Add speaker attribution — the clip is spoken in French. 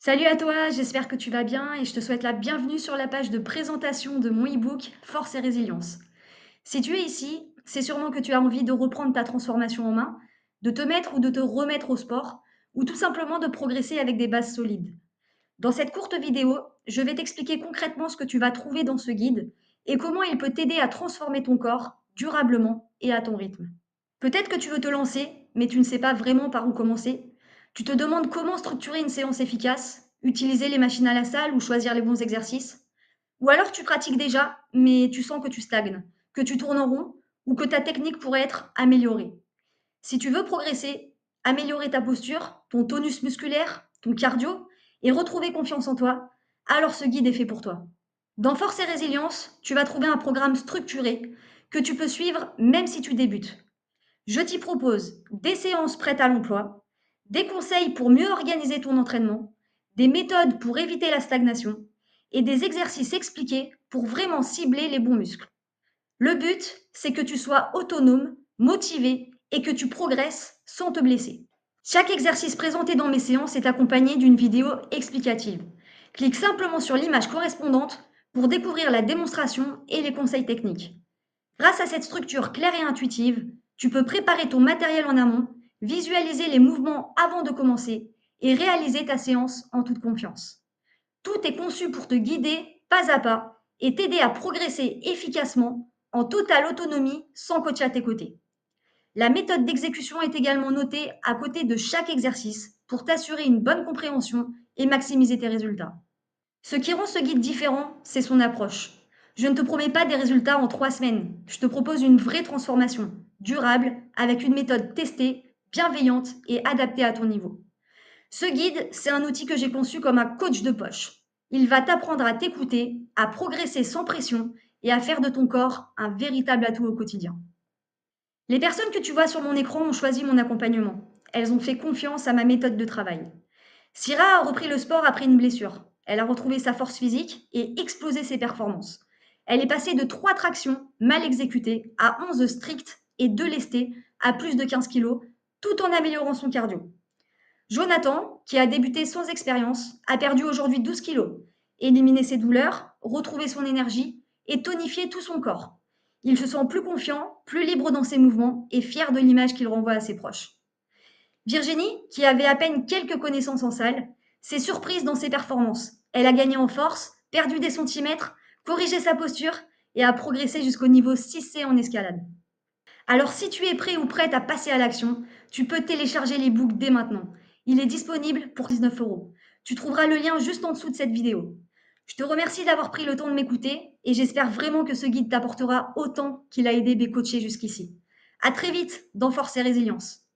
Speaker 1: Salut à toi, j'espère que tu vas bien et je te souhaite la bienvenue sur la page de présentation de mon e-book Force et résilience. Si tu es ici, c'est sûrement que tu as envie de reprendre ta transformation en main, de te mettre ou de te remettre au sport, ou tout simplement de progresser avec des bases solides. Dans cette courte vidéo, je vais t'expliquer concrètement ce que tu vas trouver dans ce guide et comment il peut t'aider à transformer ton corps durablement et à ton rythme. Peut-être que tu veux te lancer, mais tu ne sais pas vraiment par où commencer. Tu te demandes comment structurer une séance efficace, utiliser les machines à la salle ou choisir les bons exercices. Ou alors tu pratiques déjà, mais tu sens que tu stagnes, que tu tournes en rond ou que ta technique pourrait être améliorée. Si tu veux progresser, améliorer ta posture, ton tonus musculaire, ton cardio et retrouver confiance en toi, alors ce guide est fait pour toi. Dans Force et Résilience, tu vas trouver un programme structuré que tu peux suivre même si tu débutes. Je t'y propose des séances prêtes à l'emploi, des conseils pour mieux organiser ton entraînement, des méthodes pour éviter la stagnation et des exercices expliqués pour vraiment cibler les bons muscles. Le but, c'est que tu sois autonome, motivé et que tu progresses sans te blesser. Chaque exercice présenté dans mes séances est accompagné d'une vidéo explicative. Clique simplement sur l'image correspondante pour découvrir la démonstration et les conseils techniques. Grâce à cette structure claire et intuitive, tu peux préparer ton matériel en amont, visualiser les mouvements avant de commencer et réaliser ta séance en toute confiance. Tout est conçu pour te guider pas à pas et t'aider à progresser efficacement en totale autonomie sans coach à tes côtés. La méthode d'exécution est également notée à côté de chaque exercice pour t'assurer une bonne compréhension et maximiser tes résultats. Ce qui rend ce guide différent, c'est son approche. Je ne te promets pas des résultats en 3 semaines. Je te propose une vraie transformation, durable, avec une méthode testée, bienveillante et adaptée à ton niveau. Ce guide, c'est un outil que j'ai conçu comme un coach de poche. Il va t'apprendre à t'écouter, à progresser sans pression et à faire de ton corps un véritable atout au quotidien. Les personnes que tu vois sur mon écran ont choisi mon accompagnement. Elles ont fait confiance à ma méthode de travail. Syrah a repris le sport après une blessure. Elle a retrouvé sa force physique et explosé ses performances. Elle est passée de 3 tractions mal exécutées à 11 strictes et 2 lestées à plus de 15 kilos, tout en améliorant son cardio. Jonathan, qui a débuté sans expérience, a perdu aujourd'hui 12 kilos, éliminé ses douleurs, retrouvé son énergie et tonifié tout son corps. Il se sent plus confiant, plus libre dans ses mouvements et fier de l'image qu'il renvoie à ses proches. Virginie, qui avait à peine quelques connaissances en salle, s'est surprise dans ses performances. Elle a gagné en force, perdu des centimètres, corrigé sa posture et a progressé jusqu'au niveau 6C en escalade. Alors si tu es prêt ou prête à passer à l'action, tu peux télécharger l'e-book dès maintenant. Il est disponible pour 19 euros. Tu trouveras le lien juste en dessous de cette vidéo. Je te remercie d'avoir pris le temps de m'écouter et j'espère vraiment que ce guide t'apportera autant qu'il a aidé mes coachés jusqu'ici. À très vite dans Force et Résilience.